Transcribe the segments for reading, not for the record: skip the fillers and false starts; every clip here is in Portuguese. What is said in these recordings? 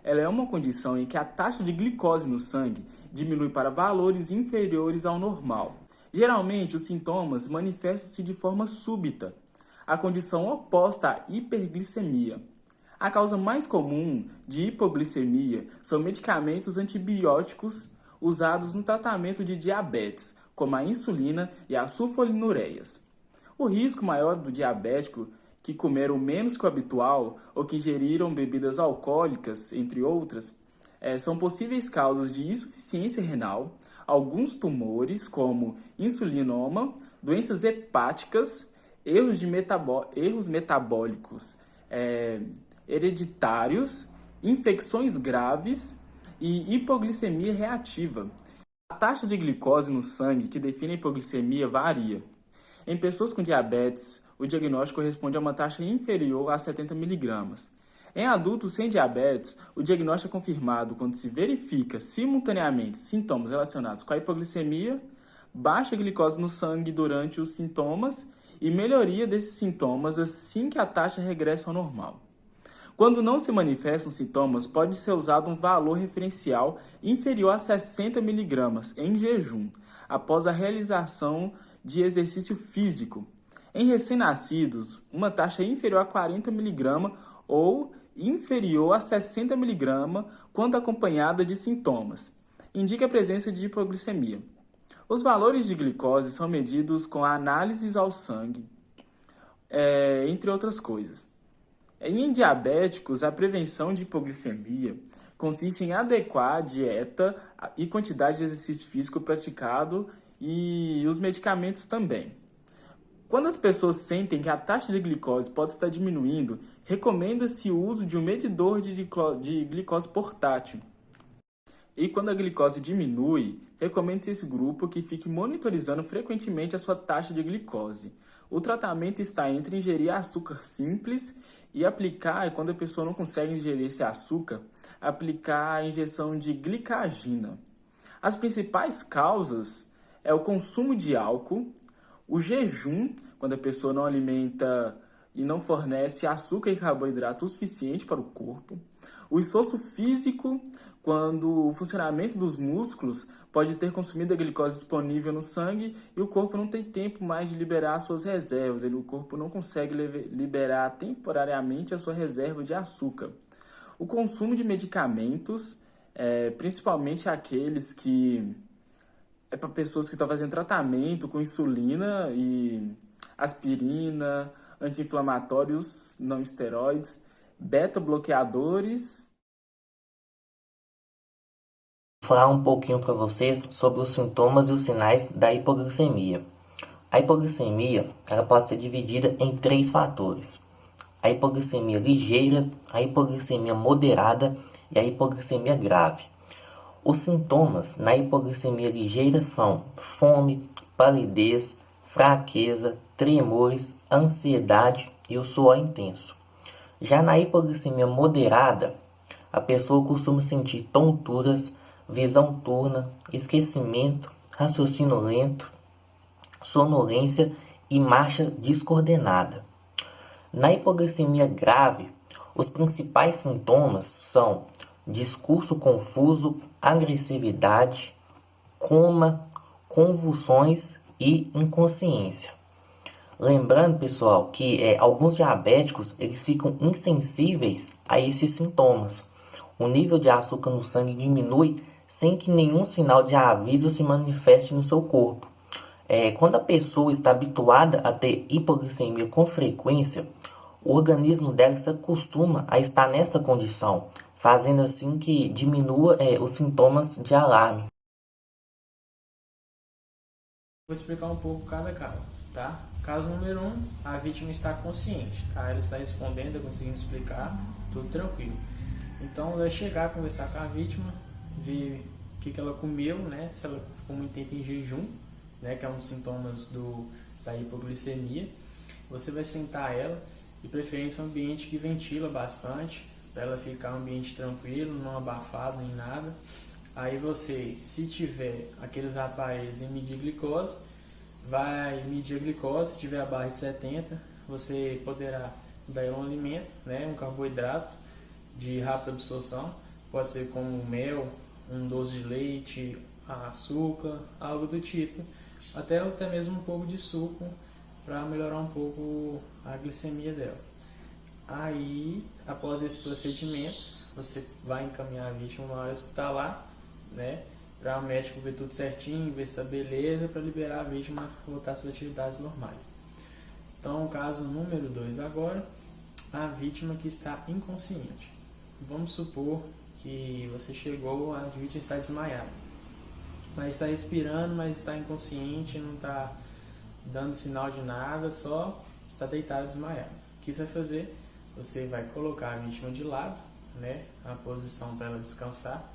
ela é uma condição em que a taxa de glicose no sangue diminui para valores inferiores ao normal. Geralmente, os sintomas manifestam-se de forma súbita, a condição oposta à hiperglicemia. A causa mais comum de hipoglicemia são medicamentos antibióticos usados no tratamento de diabetes, como a insulina e as sulfonilureias. O risco maior do diabético que comeram menos que o habitual ou que ingeriram bebidas alcoólicas, entre outras, são possíveis causas de insuficiência renal, alguns tumores, como insulinoma, doenças hepáticas, erros metabólicos hereditários, infecções graves e hipoglicemia reativa. A taxa de glicose no sangue que define a hipoglicemia varia. Em pessoas com diabetes, o diagnóstico corresponde a uma taxa inferior a 70 mg. Em adultos sem diabetes, o diagnóstico é confirmado quando se verifica simultaneamente sintomas relacionados com a hipoglicemia, baixa glicose no sangue durante os sintomas e melhoria desses sintomas assim que a taxa regressa ao normal. Quando não se manifestam sintomas, pode ser usado um valor referencial inferior a 60 mg em jejum, após a realização de exercício físico. Em recém-nascidos, uma taxa inferior a 40 mg ou inferior a 60 mg quando acompanhada de sintomas. Indica a presença de hipoglicemia. Os valores de glicose são medidos com análises ao sangue, entre outras coisas. Em diabéticos, a prevenção de hipoglicemia consiste em adequar a dieta e quantidade de exercício físico praticado e os medicamentos também. Quando as pessoas sentem que a taxa de glicose pode estar diminuindo, recomenda-se o uso de um medidor de glicose portátil. E quando a glicose diminui, recomenda-se esse grupo que fique monitorizando frequentemente a sua taxa de glicose. O tratamento está entre ingerir açúcar simples e aplicar, quando a pessoa não consegue ingerir esse açúcar, aplicar a injeção de glicagina. As principais causas é o consumo de álcool, o jejum, quando a pessoa não alimenta e não fornece açúcar e carboidrato o suficiente para o corpo, o esforço físico, quando o funcionamento dos músculos pode ter consumido a glicose disponível no sangue e o corpo não tem tempo mais de liberar suas reservas, o corpo não consegue liberar temporariamente a sua reserva de açúcar. O consumo de medicamentos, principalmente aqueles que é para pessoas que estão fazendo tratamento com insulina e aspirina, anti-inflamatórios não esteroides, beta-bloqueadores. Vou falar um pouquinho para vocês sobre os sintomas e os sinais da hipoglicemia. A hipoglicemia ela pode ser dividida em 3 fatores: a hipoglicemia ligeira, a hipoglicemia moderada e a hipoglicemia grave. Os sintomas na hipoglicemia ligeira são fome, palidez, fraqueza, tremores, ansiedade e o suor intenso. Já na hipoglicemia moderada, a pessoa costuma sentir tonturas, visão turna, esquecimento, raciocínio lento, sonolência e marcha descoordenada. Na hipoglicemia grave, os principais sintomas são discurso confuso, agressividade, coma, convulsões e inconsciência. Lembrando, pessoal, que alguns diabéticos eles ficam insensíveis a esses sintomas. O nível de açúcar no sangue diminui sem que nenhum sinal de aviso se manifeste no seu corpo. Quando a pessoa está habituada a ter hipoglicemia com frequência, o organismo dela se acostuma a estar nesta condição, fazendo assim que diminua os sintomas de alarme. Vou explicar um pouco cada caso, tá? Caso número 1, a vítima está consciente, tá? Ela está respondendo, conseguindo explicar, tudo tranquilo. Então, vai chegar a conversar com a vítima, ver o que ela comeu, né? Se ela ficou muito tempo em jejum, né? Que é um dos sintomas da hipoglicemia. Você vai sentar ela, de preferência um ambiente que ventila bastante, para ela ficar um ambiente tranquilo, não abafado nem nada. Aí você, se tiver aqueles aparelhos em medir glicose, vai medir a glicose. Se tiver abaixo de 70, você poderá dar um alimento, né, um carboidrato de rápida absorção, pode ser como mel, um doce de leite, açúcar, algo do tipo, até mesmo um pouco de suco para melhorar um pouco a glicemia dela. Aí, após esse procedimento, você vai encaminhar a vítima uma hora hospitalar, né, para o médico ver tudo certinho, ver se está beleza, para liberar a vítima voltar às atividades normais. Então, o caso número 2 agora, a vítima que está inconsciente. Vamos supor que você chegou, a vítima está desmaiada, mas está respirando, mas está inconsciente, não está dando sinal de nada, só está deitada desmaiada. O que você vai fazer? Você vai colocar a vítima de lado, né, na posição para ela descansar,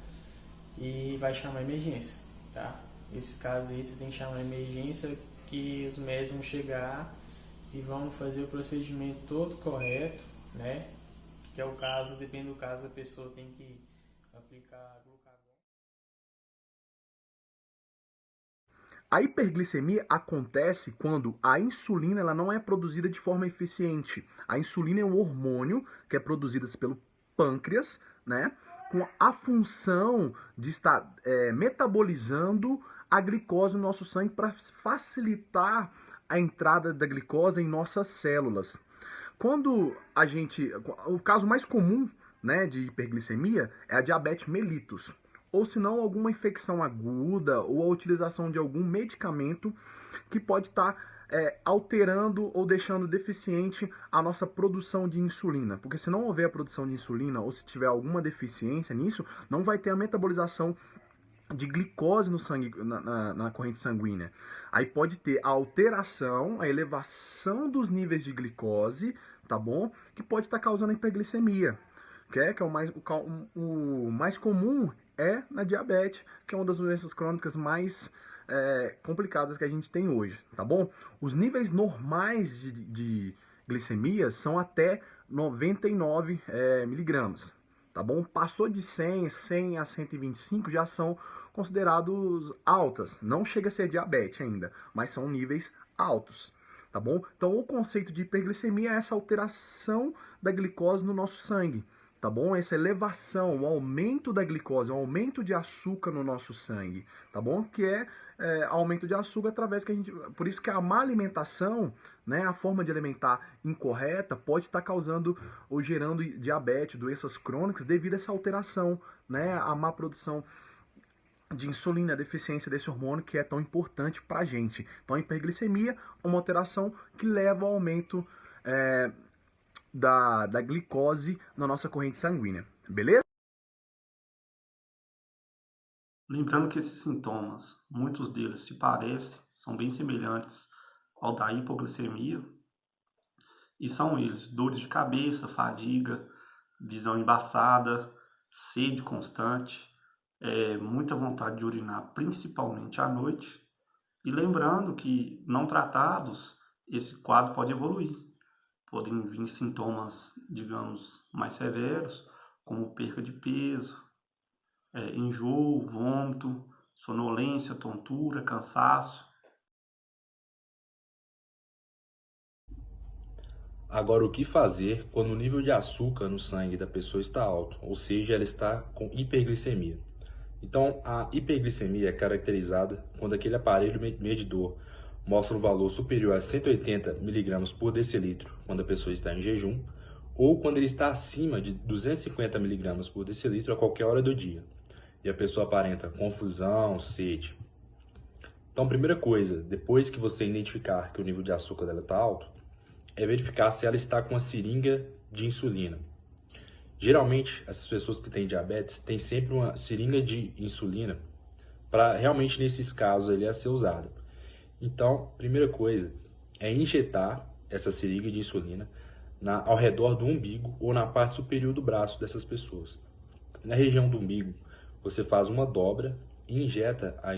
e vai chamar a emergência, tá? Esse caso aí você tem que chamar a emergência, que os médicos vão chegar e vão fazer o procedimento todo correto, né? Que é o caso, depende do caso, a pessoa tem que aplicar glucagon. A hiperglicemia acontece quando a insulina ela não é produzida de forma eficiente. A insulina é um hormônio que é produzido pelo pâncreas, né, com a função de estar metabolizando a glicose no nosso sangue para facilitar a entrada da glicose em nossas células. O caso mais comum, né, de hiperglicemia é a diabetes mellitus, ou se não alguma infecção aguda ou a utilização de algum medicamento que pode estar alterando ou deixando deficiente a nossa produção de insulina. Porque se não houver a produção de insulina ou se tiver alguma deficiência nisso, não vai ter a metabolização de glicose no sangue, na corrente sanguínea. Aí pode ter a alteração, a elevação dos níveis de glicose, tá bom? Que pode estar causando hiperglicemia, que é o mais comum na diabetes, que é uma das doenças crônicas mais complicadas que a gente tem hoje, tá bom? Os níveis normais de glicemia são até 99 miligramas, tá bom? Passou de 100 a 125 já são considerados altas. Não chega a ser diabetes ainda, mas são níveis altos, tá bom? Então o conceito de hiperglicemia é essa alteração da glicose no nosso sangue, tá bom? Essa elevação, o aumento da glicose, o aumento de açúcar no nosso sangue, tá bom? Que é aumento de açúcar através que por isso que a má alimentação, né, a forma de alimentar incorreta pode estar causando ou gerando diabetes, doenças crônicas devido a essa alteração, né, a má produção de insulina, a deficiência desse hormônio que é tão importante pra gente. Então a hiperglicemia é uma alteração que leva ao aumento da glicose na nossa corrente sanguínea, beleza? Lembrando que esses sintomas, muitos deles se parecem, são bem semelhantes ao da hipoglicemia, e são eles: dores de cabeça, fadiga, visão embaçada, sede constante, muita vontade de urinar, principalmente à noite. E lembrando que, não tratados, esse quadro pode evoluir. Podem vir sintomas, digamos, mais severos, como perca de peso, enjoo, vômito, sonolência, tontura, cansaço. Agora, o que fazer quando o nível de açúcar no sangue da pessoa está alto, ou seja, ela está com hiperglicemia? Então, a hiperglicemia é caracterizada quando aquele aparelho medidor mostra um valor superior a 180 mg por decilitro quando a pessoa está em jejum, ou quando ele está acima de 250 mg por decilitro a qualquer hora do dia, e a pessoa aparenta confusão, sede. Então, primeira coisa, depois que você identificar que o nível de açúcar dela está alto, é verificar se ela está com uma seringa de insulina. Geralmente, essas pessoas que têm diabetes têm sempre uma seringa de insulina para realmente, nesses casos, ele a ser usada. Então, primeira coisa é injetar essa seringa de insulina ao redor do umbigo ou na parte superior do braço dessas pessoas. Na região do umbigo, você faz uma dobra e injeta a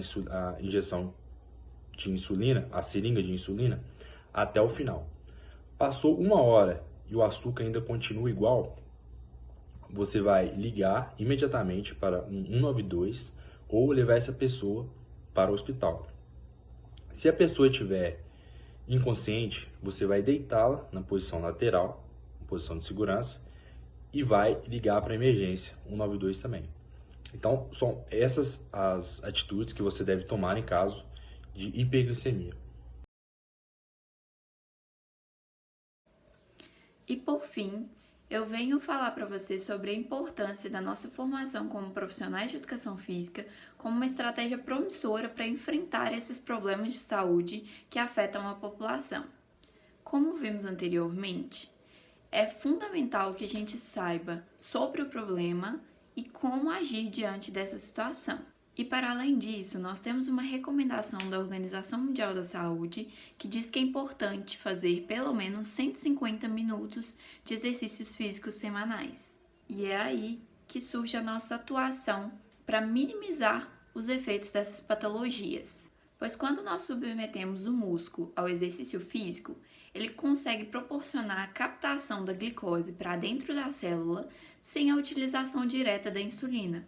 injeção de insulina, a seringa de insulina, até o final. Passou 1 hora e o açúcar ainda continua igual, você vai ligar imediatamente para um 192 ou levar essa pessoa para o hospital. Se a pessoa estiver inconsciente, você vai deitá-la na posição lateral, posição de segurança, e vai ligar para a emergência 192 também. Então, são essas as atitudes que você deve tomar em caso de hiperglicemia. E por fim, eu venho falar para você sobre a importância da nossa formação como profissionais de educação física como uma estratégia promissora para enfrentar esses problemas de saúde que afetam a população. Como vimos anteriormente, é fundamental que a gente saiba sobre o problema e como agir diante dessa situação. E para além disso, nós temos uma recomendação da Organização Mundial da Saúde que diz que é importante fazer pelo menos 150 minutos de exercícios físicos semanais. E é aí que surge a nossa atuação para minimizar os efeitos dessas patologias. Pois quando nós submetemos o músculo ao exercício físico, ele consegue proporcionar a captação da glicose para dentro da célula sem a utilização direta da insulina,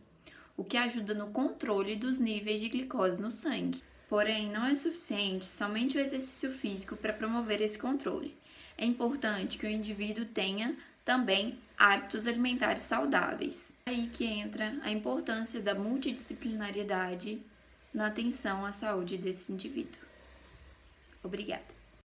o que ajuda no controle dos níveis de glicose no sangue. Porém, não é suficiente somente o exercício físico para promover esse controle. É importante que o indivíduo tenha também hábitos alimentares saudáveis. É aí que entra a importância da multidisciplinariedade na atenção à saúde desse indivíduo. Obrigada.